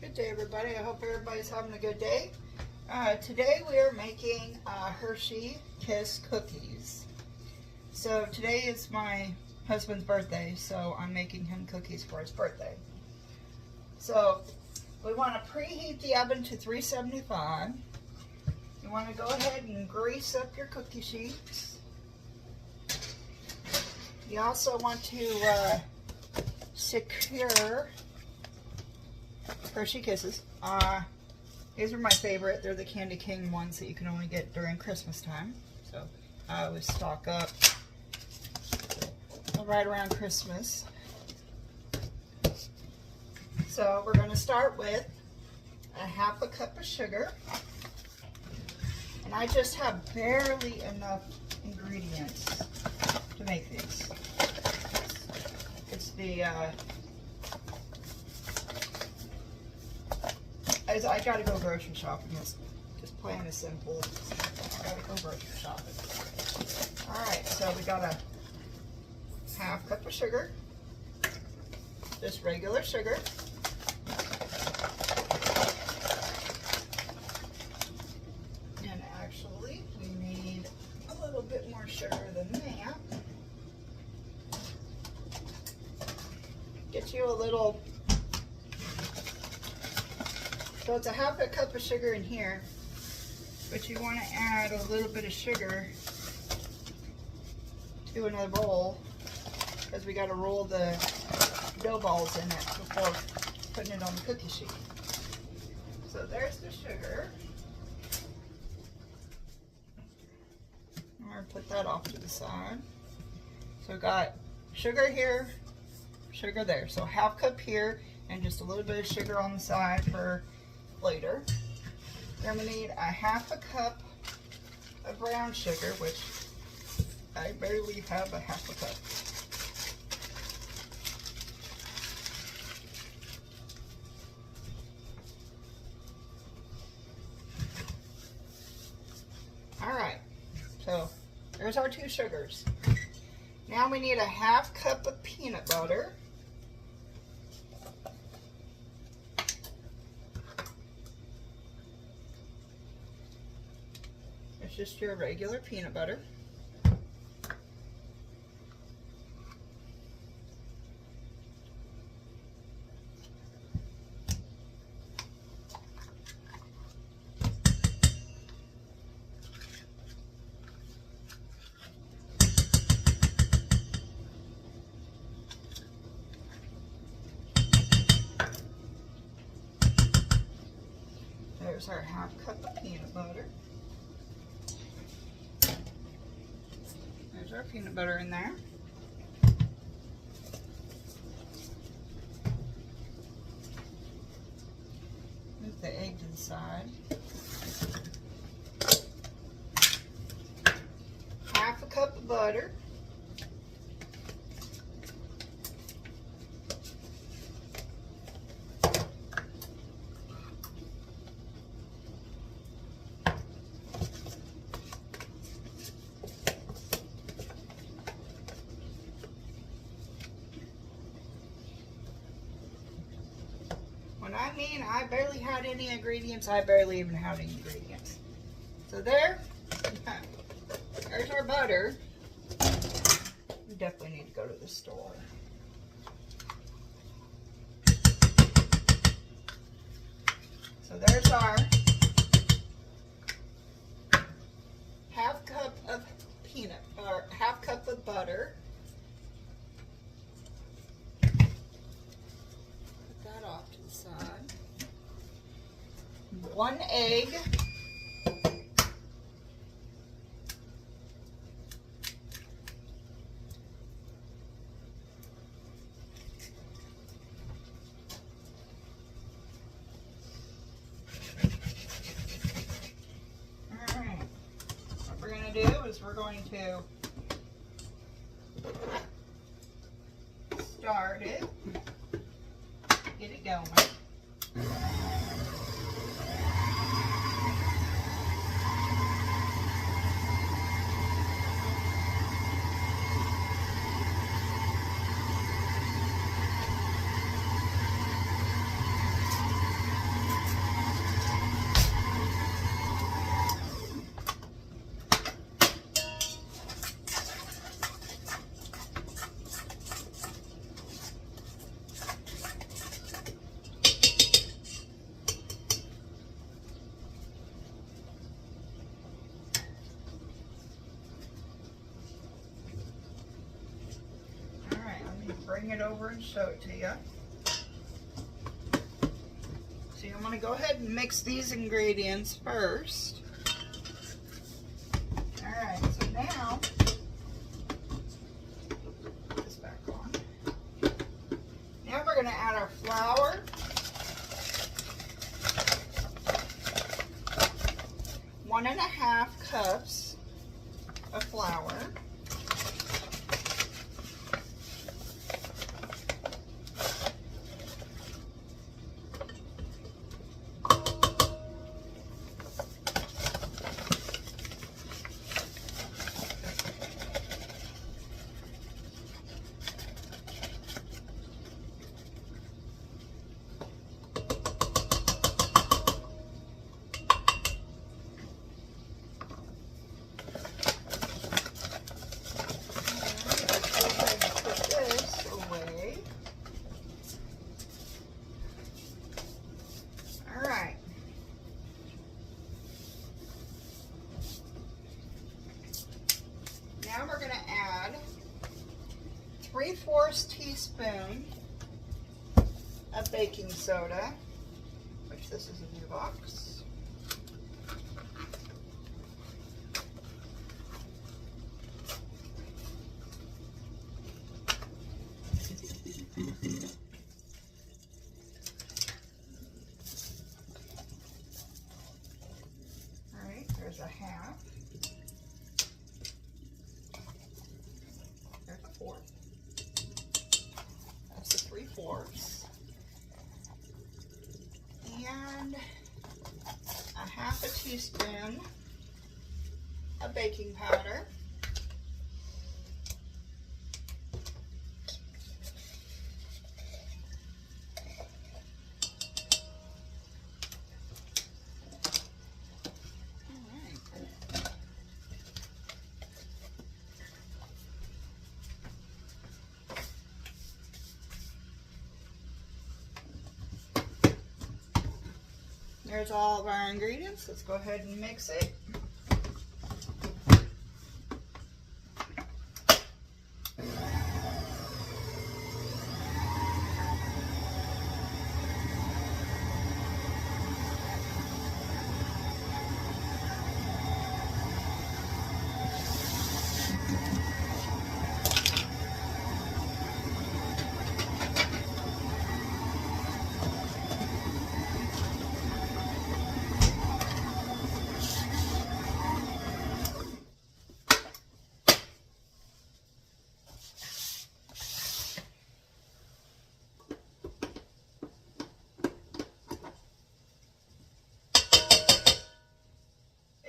Good day, everybody. I hope everybody's having a good day. Today we are making Hershey Kiss cookies. So today is my husband's birthday, so I'm making him cookies for his birthday. So we want to preheat the oven to 375. You want to go ahead and grease up your cookie sheets. You also want to secure Hershey Kisses. These are my favorite. They're the Candy King ones that you can only get during Christmas time. So I always stock up right around Christmas. So we're going to start with a half a cup of sugar. And I just have barely enough ingredients to make these. It's the I gotta go grocery shopping. It's just plain and simple. I gotta go grocery shopping. Alright, so we got a half cup of sugar. Just regular sugar. And actually, we need a little bit more sugar than that. Get you a little. So it's a half a cup of sugar in here, but you want to add a little bit of sugar to another bowl because we got to roll the dough balls in it before putting it on the cookie sheet. So there's the sugar. I'm going to put that off to the side. So we got sugar here, sugar there. So half cup here and just a little bit of sugar on the side for later. Then we need a half a cup of brown sugar, which I barely have a half a cup. Alright, so there's our two sugars. Now we need a half cup of peanut butter. Just your regular peanut butter. There's our half cup of peanut butter. There's our peanut butter in there. Move the egg to the side. Half a cup of butter. When I mean I barely had any ingredients, I barely even had any ingredients. So there's our butter. We definitely need to go to the store. So there's our half cup of half cup of butter. Off to the side. 1 egg. Alright. What we're going to do is we're going to start it. Get it going. bring it over and show it to you. So I'm going to go ahead and mix these ingredients first. Alright, so now, put this back on. Now we're going to add our flour. 1.5 cups of flour. Now we're going to add 3/4 teaspoon of baking soda, which this is a new box. All right, there's a half. That's the 3/4. And a 1/2 teaspoon of baking powder. There's all of our ingredients. Let's go ahead and mix it.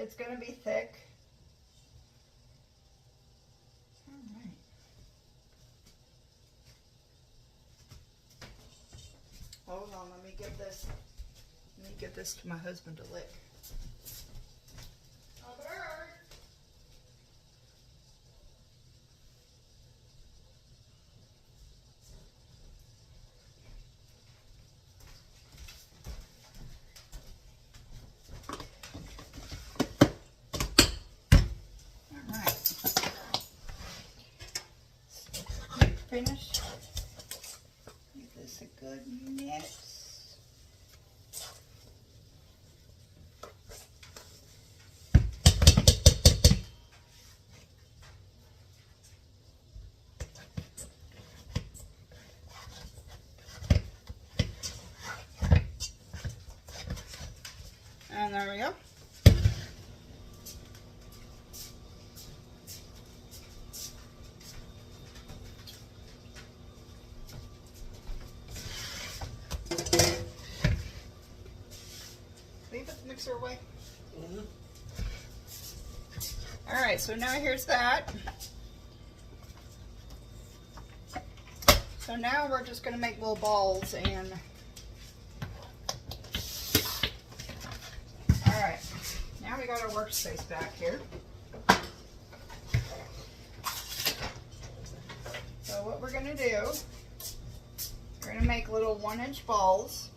It's going to be thick. All right. Hold on, let me give this to my husband to lick. Finish. Give this a good mix. And there we go. Leave the mixer away. All right, so now here's that. So now we're just going to make little balls and. All right, now we got our workspace back here. So what we're going to do, we're going to make little 1-inch balls.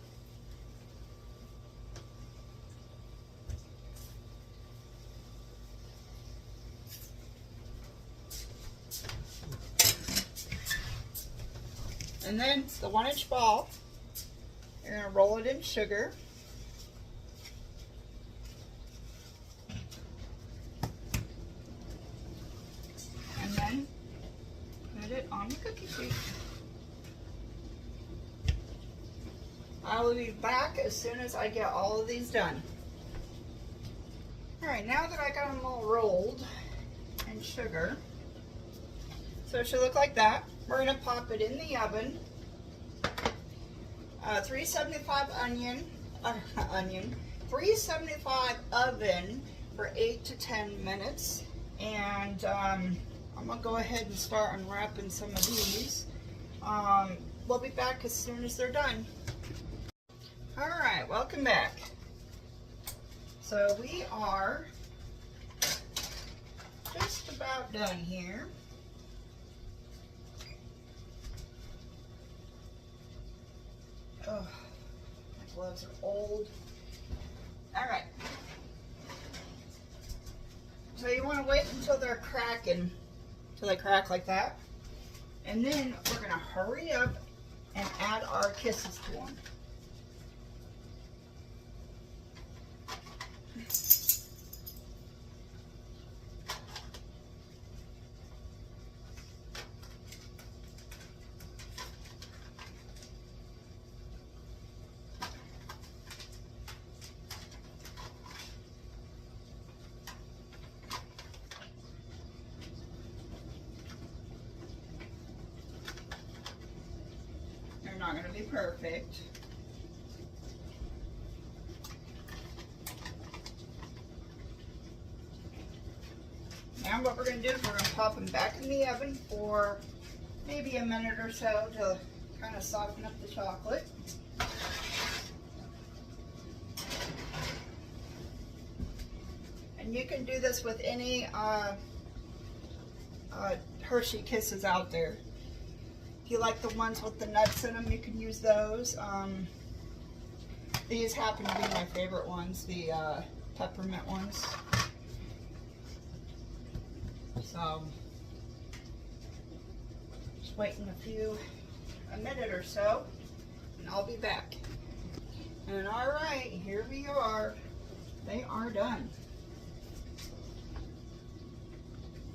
And then the 1-inch ball, you're going to roll it in sugar. And then put it on the cookie sheet. I will be back as soon as I get all of these done. Alright, now that I got them all rolled in sugar, so it should look like that. We're going to pop it in the oven. 375 375 oven for 8 to 10 minutes. And I'm going to go ahead and start unwrapping some of these. We'll be back as soon as they're done. Alright, welcome back. So we are just about done here. Oh, my gloves are old. Alright. So you want to wait until they're cracking, until they crack like that. And then we're going to hurry up and add our kisses to them. Not going to be perfect. Now what we're going to do is we're going to pop them back in the oven for maybe a minute or so to kind of soften up the chocolate. And you can do this with any Hershey Kisses out there. If you like the ones with the nuts in them, you can use those. These happen to be my favorite ones, the peppermint ones. So, just waiting a minute or so, and I'll be back. And alright, here we are. They are done.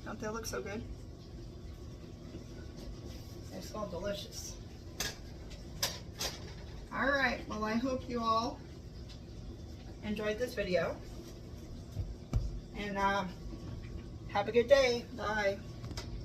Don't they look so good? They smell delicious. Alright, well I hope you all enjoyed this video. And have a good day. Bye.